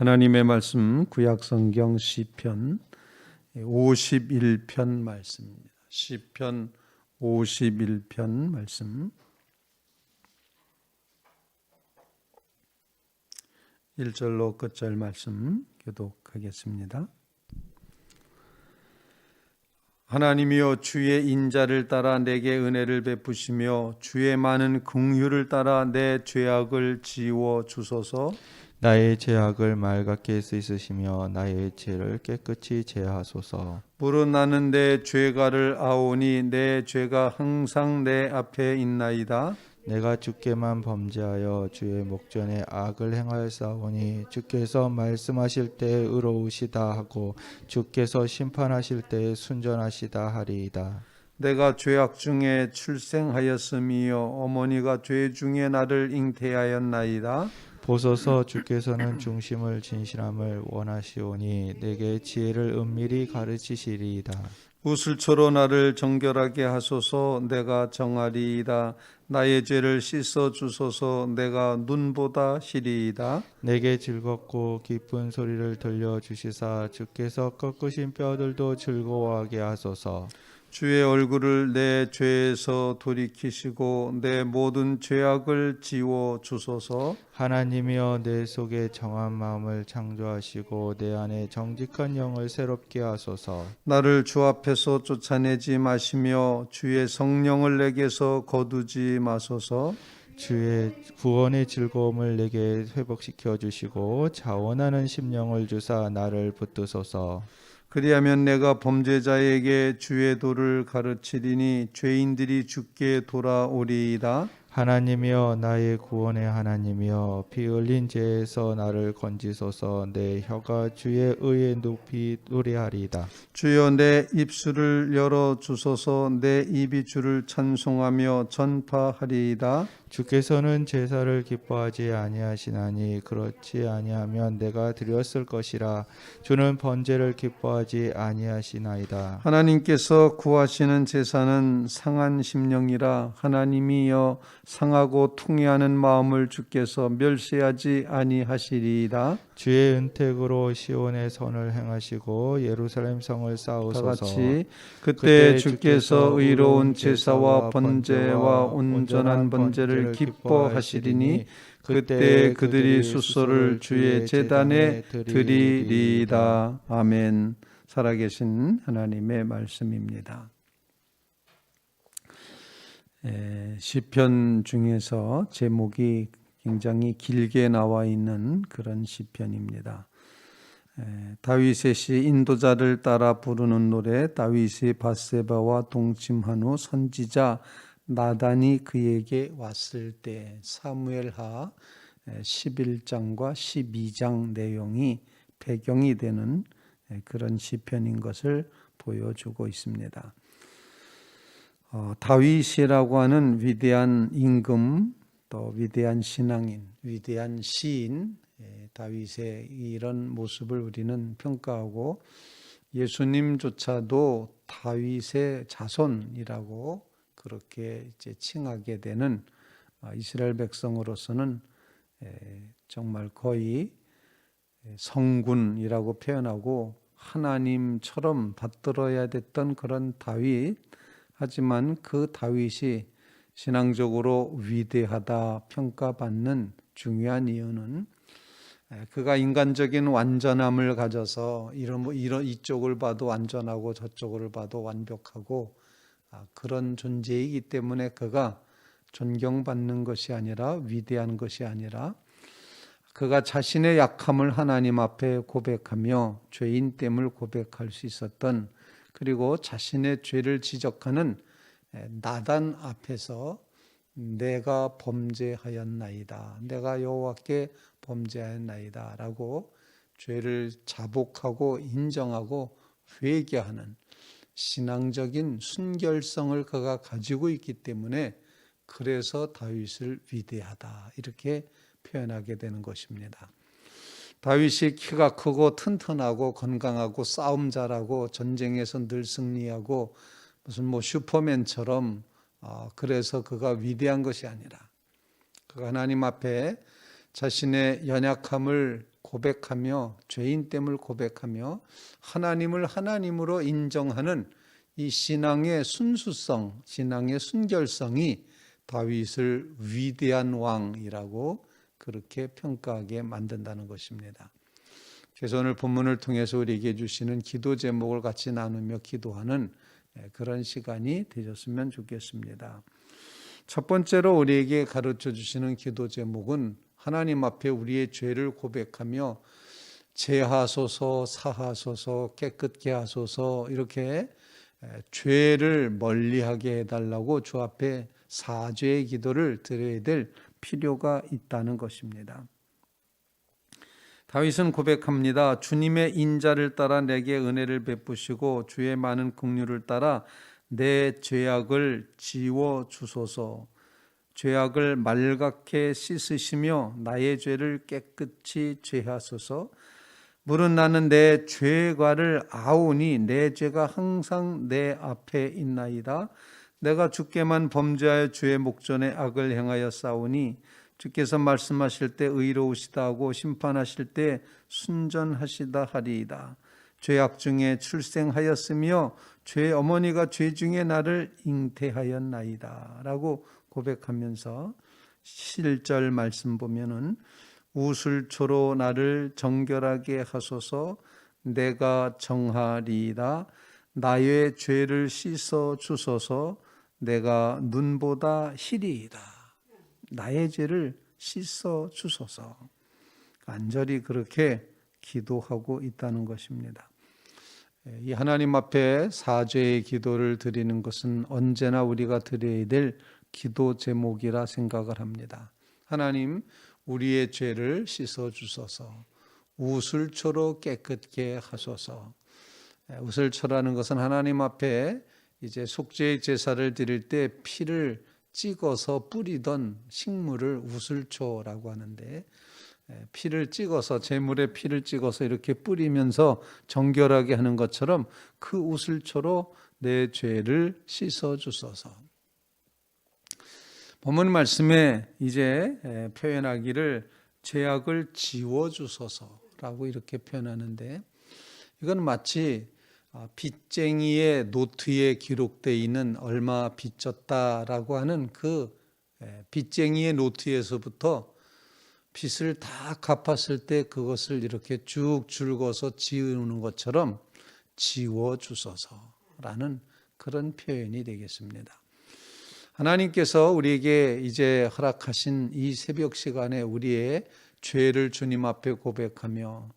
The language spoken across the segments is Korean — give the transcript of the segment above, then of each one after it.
하나님의 말씀 구약성경 시편 51편 말씀입니다. 시편 51편 말씀 1절로 끝절 말씀 교독하겠습니다. 하나님이여, 주의 인자를 따라 내게 은혜를 베푸시며 주의 많은 긍휼을 따라 내 죄악을 지워 주소서. 나의 죄악을 맑게 씻으시며 나의 죄를 깨끗이 제하소서. 물은 나는 내 죄가를 아오니 내 죄가 항상 내 앞에 있나이다. 내가 주께만 범죄하여 주의 목전에 악을 행하였사오니 주께서 말씀하실 때 의로우시다 하고 주께서 심판하실 때 순전하시다 하리이다. 내가 죄악 중에 출생하였음이요 어머니가 죄 중에 나를 잉태하였나이다. 보소서, 주께서는 중심을 진실함을 원하시오니 내게 지혜를 은밀히 가르치시리이다. 우슬초로 나를 정결하게 하소서. 내가 정하리이다. 나의 죄를 씻어 주소서. 내가 눈보다 시리이다. 내게 즐겁고 기쁜 소리를 들려주시사 주께서 꺾으신 뼈들도 즐거워하게 하소서. 주의 얼굴을 내 죄에서 돌이키시고 내 모든 죄악을 지워 주소서. 하나님이여, 내 속에 정한 마음을 창조하시고 내 안에 정직한 영을 새롭게 하소서. 나를 주 앞에서 쫓아내지 마시며 주의 성령을 내게서 거두지 마소서. 주의 구원의 즐거움을 내게 회복시켜 주시고 자원하는 심령을 주사 나를 붙드소서. 그리하면 내가 범죄자에게 주의 도를 가르치리니 죄인들이 주께 돌아오리이다. 하나님이여, 나의 구원의 하나님이여, 피 흘린 죄에서 나를 건지소서. 내 혀가 주의 의에 높이 노래하리이다. 주여, 내 입술을 열어 주소서. 내 입이 주를 찬송하며 전파하리이다. 주께서는 제사를 기뻐하지 아니하시나니 그렇지 아니하면 내가 드렸을 것이라. 주는 번제를 기뻐하지 아니하시나이다. 하나님께서 구하시는 제사는 상한 심령이라. 하나님이여, 상하고 통회하는 마음을 주께서 멸시하지 아니하시리이다. 주의 은택으로 시온의 선을 행하시고 예루살렘 성을 쌓으소서. 다같이 그때 주께서 의로운 제사와 번제와 온전한 번제를 기뻐하시리니 그때 그들이 수소를 주의 제단에 드리리이다. 아멘. 살아계신 하나님의 말씀입니다. 시편 중에서 제목이 굉장히 길게 나와 있는 그런 시편입니다. 다윗의 시 인도자를 따라 부르는 노래. 다윗이 밧세바와 동침한 후 선지자 나단이 그에게 왔을 때, 사무엘하 11장과 12장 내용이 배경이 되는 그런 시편인 것을 보여주고 있습니다. 다윗이라고 하는 위대한 임금, 또 위대한 신앙인, 위대한 시인, 다윗의 이런 모습을 우리는 평가하고 예수님조차도 다윗의 자손이라고 그렇게 이제 칭하게 되는 이스라엘 백성으로서는 정말 거의 성군이라고 표현하고 하나님처럼 받들어야 됐던 그런 다윗. 하지만 그 다윗이 신앙적으로 위대하다 평가받는 중요한 이유는 그가 인간적인 완전함을 가져서 이쪽을 봐도 완전하고 저쪽을 봐도 완벽하고 그런 존재이기 때문에 그가 존경받는 것이 아니라, 위대한 것이 아니라, 그가 자신의 약함을 하나님 앞에 고백하며 죄인됨을 고백할 수 있었던, 그리고 자신의 죄를 지적하는 나단 앞에서 내가 범죄하였나이다, 내가 여호와께 범죄하였나이다 라고 죄를 자복하고 인정하고 회개하는 신앙적인 순결성을 그가 가지고 있기 때문에 그래서 다윗을 위대하다 이렇게 표현하게 되는 것입니다. 다윗이 키가 크고 튼튼하고 건강하고 싸움 잘하고 전쟁에서 늘 승리하고 무슨 슈퍼맨처럼 그래서 그가 위대한 것이 아니라 그가 하나님 앞에 자신의 연약함을 고백하며 죄인됨을 고백하며 하나님을 하나님으로 인정하는 이 신앙의 순수성, 신앙의 순결성이 다윗을 위대한 왕이라고 그렇게 평가하게 만든다는 것입니다. 그래서 오늘 본문을 통해서 우리에게 주시는 기도 제목을 같이 나누며 기도하는 그런 시간이 되셨으면 좋겠습니다. 첫 번째로 우리에게 가르쳐 주시는 기도 제목은 하나님 앞에 우리의 죄를 고백하며 제하소서, 사하소서, 깨끗게 하소서 이렇게 죄를 멀리하게 해달라고 주 앞에 사죄의 기도를 드려야 될 필요가 있다는 것입니다. 다윗은 고백합니다. 주님의 인자를 따라 내게 은혜를 베푸시고 주의 많은 긍휼을 따라 내 죄악을 지워 주소서. 죄악을 말갛게 씻으시며 나의 죄를 깨끗이 제하소서. 물은 나는 내 죄과를 아오니 내 죄가 항상 내 앞에 있나이다. 내가 주께만 범죄하여 주의 목전에 악을 행하여 싸우니 주께서 말씀하실 때 의로우시다 하고 심판하실 때 순전하시다 하리이다. 죄악 중에 출생하였으며 죄 어머니가 죄 중에 나를 잉태하였나이다 라고 고백하면서 7절 말씀 보면은 우슬초로 나를 정결하게 하소서. 내가 정하리이다. 나의 죄를 씻어 주소서. 내가 눈보다 희리이다. 나의 죄를 씻어 주소서. 간절히 그렇게 기도하고 있다는 것입니다. 이 하나님 앞에 사죄의 기도를 드리는 것은 언제나 우리가 드려야 될 기도 제목이라 생각을 합니다. 하나님, 우리의 죄를 씻어 주소서. 우슬초로 깨끗게 하소서. 우슬초라는 것은 하나님 앞에 이제 속죄의 제사를 드릴 때 피를 찍어서 뿌리던 식물을 우슬초라고 하는데, 피를 찍어서 제물에 피를 찍어서 이렇게 뿌리면서 정결하게 하는 것처럼 그 우슬초로 내 죄를 씻어 주소서. 본문 말씀에 이제 표현하기를 죄악을 지워 주소서라고 이렇게 표현하는데, 이건 마치 빚쟁이의 노트에 기록되어 있는 얼마 빚졌다라고 하는 그 빚쟁이의 노트에서부터 빚을 다 갚았을 때 그것을 이렇게 쭉 줄거서 지우는 것처럼 지워 주소서라는 그런 표현이 되겠습니다. 하나님께서 우리에게 이제 허락하신 이 새벽 시간에 우리의 죄를 주님 앞에 고백하며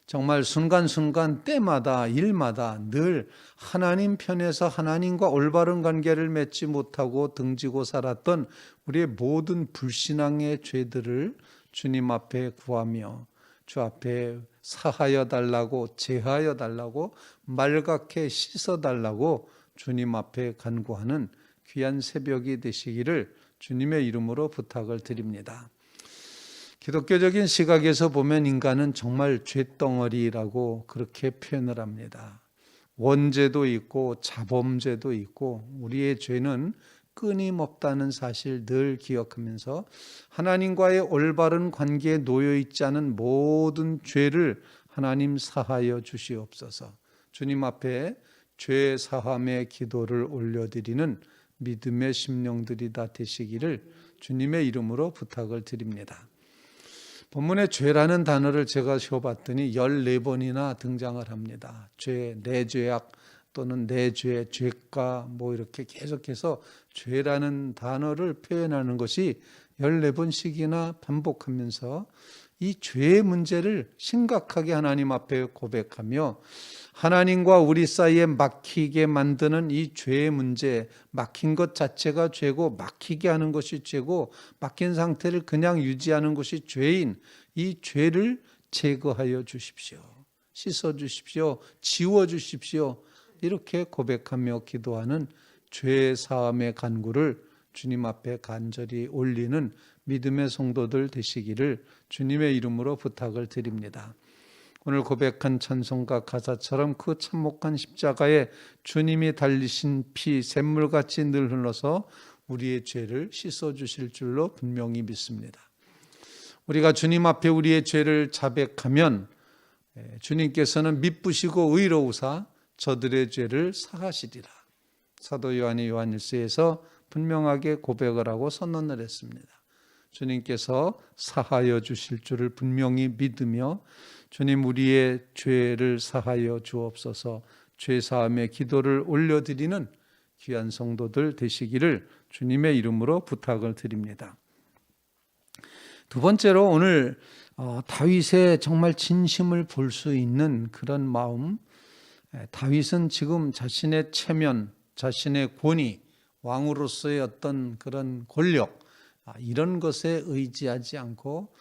정말 순간순간 때마다 일마다 늘 하나님 편에서 하나님과 올바른 관계를 맺지 못하고 등지고 살았던 우리의 모든 불신앙의 죄들을 주님 앞에 구하며 주 앞에 사하여 달라고, 제하여 달라고, 말갛게 씻어 달라고 주님 앞에 간구하는 귀한 새벽이 되시기를 주님의 이름으로 부탁을 드립니다. 기독교적인 시각에서 보면 인간은 정말 죄덩어리라고 그렇게 표현을 합니다. 원죄도 있고 자범죄도 있고 우리의 죄는 끊임없다는 사실 늘 기억하면서 하나님과의 올바른 관계에 놓여 있지 않은 모든 죄를 하나님 사하여 주시옵소서. 주님 앞에 죄 사함의 기도를 올려드리는 믿음의 심령들이 다 되시기를 주님의 이름으로 부탁을 드립니다. 본문에 죄라는 단어를 제가 쉬어봤더니 14번이나 등장을 합니다. 죄, 내 죄악 또는 내 죄, 죄가 뭐 이렇게 계속해서 죄라는 단어를 표현하는 것이 14번씩이나 반복하면서 이 죄의 문제를 심각하게 하나님 앞에 고백하며 하나님과 우리 사이에 막히게 만드는 이 죄의 문제, 막힌 것 자체가 죄고 막히게 하는 것이 죄고 막힌 상태를 그냥 유지하는 것이 죄인 이 죄를 제거하여 주십시오. 씻어 주십시오. 지워 주십시오. 이렇게 고백하며 기도하는 죄 사함의 간구를 주님 앞에 간절히 올리는 믿음의 성도들 되시기를 주님의 이름으로 부탁을 드립니다. 오늘 고백한 찬송가 가사처럼 그 참혹한 십자가에 주님이 달리신 피 샘물같이 늘 흘러서 우리의 죄를 씻어주실 줄로 분명히 믿습니다. 우리가 주님 앞에 우리의 죄를 자백하면 주님께서는 미쁘시고 의로우사 저들의 죄를 사하시리라. 사도 요한이 요한일서에서 분명하게 고백을 하고 선언을 했습니다. 주님께서 사하여 주실 줄을 분명히 믿으며 주님 우리의 죄를 사하여 주옵소서 죄사함의 기도를 올려드리는 귀한 성도들 되시기를 주님의 이름으로 부탁을 드립니다. 두 번째로 오늘 다윗의 정말 진심을 볼 수 있는 그런 마음, 다윗은 지금 자신의 체면, 자신의 권위, 왕으로서의 어떤 그런 권력 이런 것에 의지하지 않고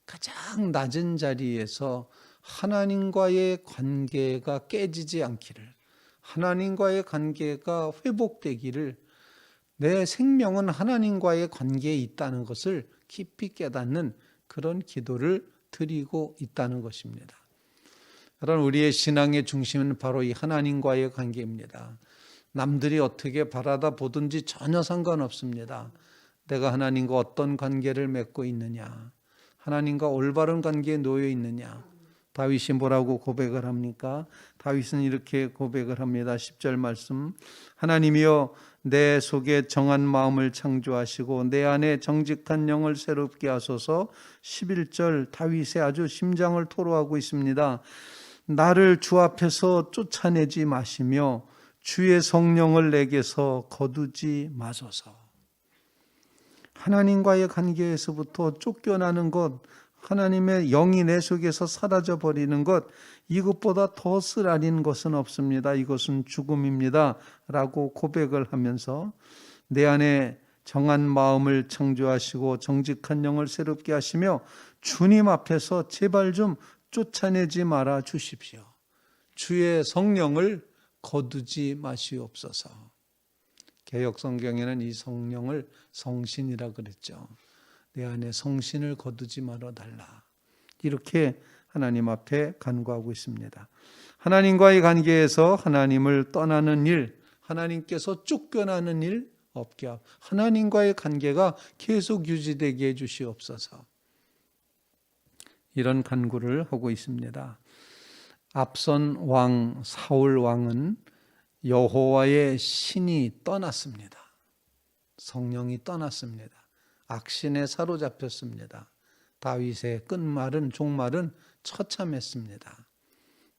가장 낮은 자리에서 하나님과의 관계가 깨지지 않기를, 하나님과의 관계가 회복되기를, 내 생명은 하나님과의 관계에 있다는 것을 깊이 깨닫는 그런 기도를 드리고 있다는 것입니다. 여러분, 우리의 신앙의 중심은 바로 이 하나님과의 관계입니다. 남들이 어떻게 바라다 보든지 전혀 상관없습니다. 내가 하나님과 어떤 관계를 맺고 있느냐, 하나님과 올바른 관계에 놓여 있느냐. 다윗이 뭐라고 고백을 합니까? 다윗은 이렇게 고백을 합니다. 10절 말씀, 하나님이여 내 속에 정한 마음을 창조하시고 내 안에 정직한 영을 새롭게 하소서. 11절 다윗의 아주 심장을 토로하고 있습니다. 나를 주 앞에서 쫓아내지 마시며 주의 성령을 내게서 거두지 마소서. 하나님과의 관계에서부터 쫓겨나는 것, 하나님의 영이 내 속에서 사라져 버리는 것, 이것보다 더 쓰라린 것은 없습니다. 이것은 죽음입니다 라고 고백을 하면서 내 안에 정한 마음을 창조하시고 정직한 영을 새롭게 하시며 주님 앞에서 제발 좀 쫓아내지 말아 주십시오. 주의 성령을 거두지 마시옵소서. 개역 성경에는 이 성령을 성신이라 그랬죠. 내 안에 성신을 거두지 말아 달라. 이렇게 하나님 앞에 간구하고 있습니다. 하나님과의 관계에서 하나님을 떠나는 일, 하나님께서 쫓겨나는 일 없게 하고 하나님과의 관계가 계속 유지되게 해 주시옵소서. 이런 간구를 하고 있습니다. 앞선 왕 사울 왕은 여호와의 신이 떠났습니다. 성령이 떠났습니다. 악신에 사로잡혔습니다. 다윗의 끝말은 종말은 처참했습니다.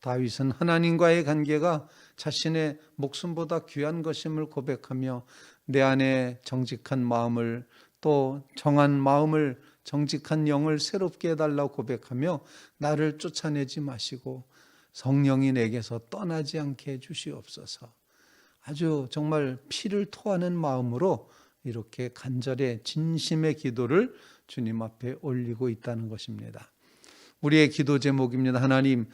다윗은 하나님과의 관계가 자신의 목숨보다 귀한 것임을 고백하며 내 안에 정직한 마음을, 또 정한 마음을, 정직한 영을 새롭게 해달라고 고백하며 나를 쫓아내지 마시고 성령이 내게서 떠나지 않게 해주시옵소서. 아주 정말 피를 토하는 마음으로 이렇게 간절히 진심의 기도를 주님 앞에 올리고 있다는 것입니다. 우리의 기도 제목입니다. 하나님,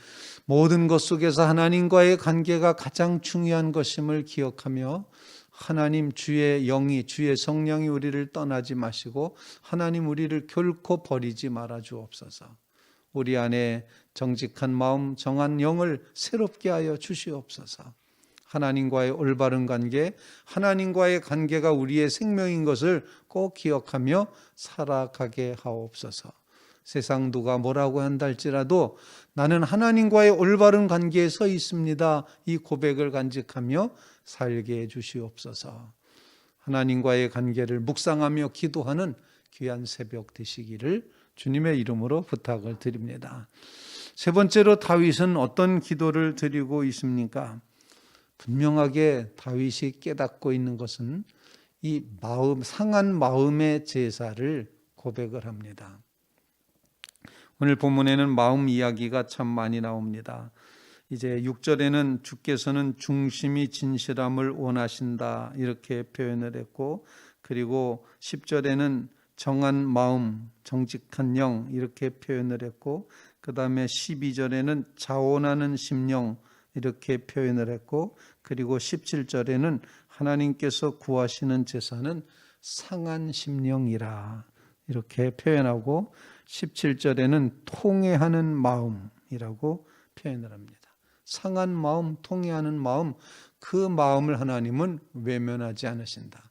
모든 것 속에서 하나님과의 관계가 가장 중요한 것임을 기억하며 하나님 주의 영이, 주의 성령이 우리를 떠나지 마시고 하나님 우리를 결코 버리지 말아 주옵소서. 우리 안에 정직한 마음, 정한 영을 새롭게 하여 주시옵소서. 하나님과의 올바른 관계, 하나님과의 관계가 우리의 생명인 것을 꼭 기억하며 살아가게 하옵소서. 세상 누가 뭐라고 한다 할지라도 나는 하나님과의 올바른 관계에 서 있습니다. 이 고백을 간직하며 살게 해 주시옵소서. 하나님과의 관계를 묵상하며 기도하는 귀한 새벽 되시기를 주님의 이름으로 부탁을 드립니다. 세 번째로 다윗은 어떤 기도를 드리고 있습니까? 분명하게 다윗이 깨닫고 있는 것은 이 마음, 상한 마음의 제사를 고백을 합니다. 오늘 본문에는 마음 이야기가 참 많이 나옵니다. 이제 6절에는 주께서는 중심이 진실함을 원하신다 이렇게 표현을 했고, 그리고 10절에는 정한 마음, 정직한 영 이렇게 표현을 했고, 그 다음에 12절에는 자원하는 심령 이렇게 표현을 했고, 그리고 17절에는 하나님께서 구하시는 제사는 상한 심령이라 이렇게 표현하고, 17절에는 통회하는 마음이라고 표현을 합니다. 상한 마음, 통회하는 마음, 그 마음을 하나님은 외면하지 않으신다.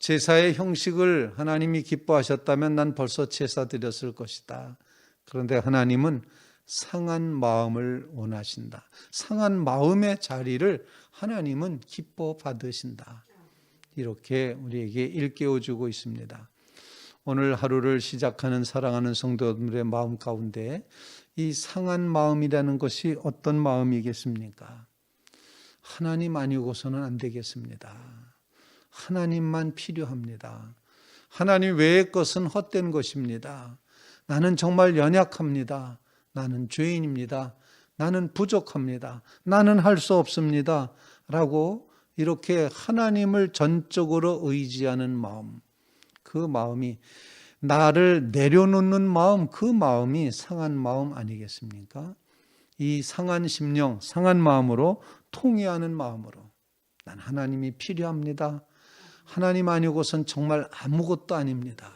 제사의 형식을 하나님이 기뻐하셨다면 난 벌써 제사 드렸을 것이다. 그런데 하나님은 상한 마음을 원하신다. 상한 마음의 자리를 하나님은 기뻐 받으신다. 이렇게 우리에게 일깨워 주고 있습니다. 오늘 하루를 시작하는 사랑하는 성도들의 마음 가운데 이 상한 마음이라는 것이 어떤 마음이겠습니까? 하나님 아니고서는 안 되겠습니다. 하나님만 필요합니다. 하나님 외의 것은 헛된 것입니다. 나는 정말 연약합니다. 나는 죄인입니다. 나는 부족합니다. 나는 할 수 없습니다. 라고 이렇게 하나님을 전적으로 의지하는 마음, 그 마음이 나를 내려놓는 마음, 그 마음이 상한 마음 아니겠습니까? 이 상한 심령, 상한 마음으로 통회하는 마음으로 난 하나님이 필요합니다. 하나님 아니고선 정말 아무것도 아닙니다.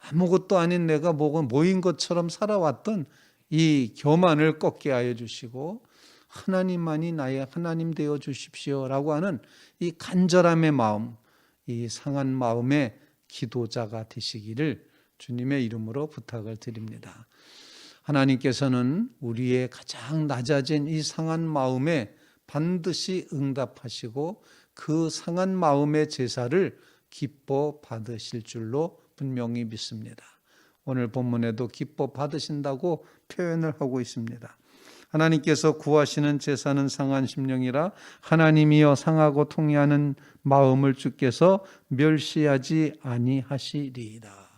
아무것도 아닌 내가 모인 것처럼 살아왔던 이 교만을 꺾게 하여 주시고 하나님만이 나의 하나님 되어 주십시오라고 하는 이 간절함의 마음, 이 상한 마음의 기도자가 되시기를 주님의 이름으로 부탁을 드립니다. 하나님께서는 우리의 가장 낮아진 이 상한 마음에 반드시 응답하시고 그 상한 마음의 제사를 기뻐 받으실 줄로 분명히 믿습니다. 오늘 본문에도 기뻐 받으신다고 표현을 하고 있습니다. 하나님께서 구하시는 제사는 상한 심령이라 하나님이여 상하고 통회하는 마음을 주께서 멸시하지 아니하시리이다.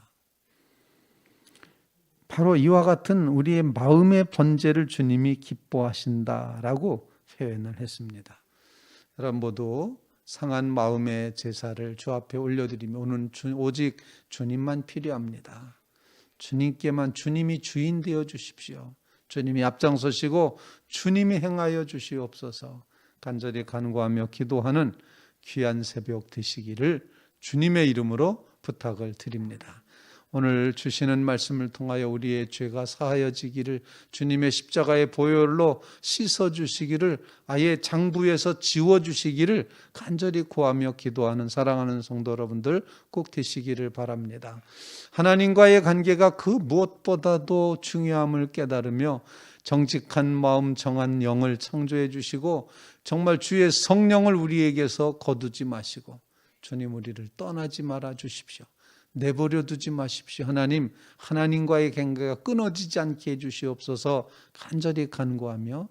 바로 이와 같은 우리의 마음의 번제를 주님이 기뻐하신다라고 표현을 했습니다. 여러분 모두 상한 마음의 제사를 주 앞에 올려드리며 오늘 오직 주님만 필요합니다. 주님께만, 주님이 주인 되어 주십시오. 주님이 앞장서시고 주님이 행하여 주시옵소서. 간절히 간구하며 기도하는 귀한 새벽 되시기를 주님의 이름으로 부탁을 드립니다. 오늘 주시는 말씀을 통하여 우리의 죄가 사하여지기를, 주님의 십자가의 보혈로 씻어주시기를, 아예 장부에서 지워주시기를 간절히 구하며 기도하는 사랑하는 성도 여러분들 꼭 되시기를 바랍니다. 하나님과의 관계가 그 무엇보다도 중요함을 깨달으며 정직한 마음, 정한 영을 창조해 주시고 정말 주의 성령을 우리에게서 거두지 마시고 주님 우리를 떠나지 말아 주십시오. 내버려 두지 마십시오. 하나님과의 관계가 끊어지지 않게 해주시옵소서. 간절히 간구하며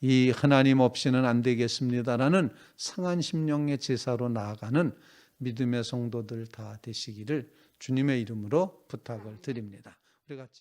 이 하나님 없이는 안 되겠습니다라는 상한 심령의 제사로 나아가는 믿음의 성도들 다 되시기를 주님의 이름으로 부탁을 드립니다. 우리 같이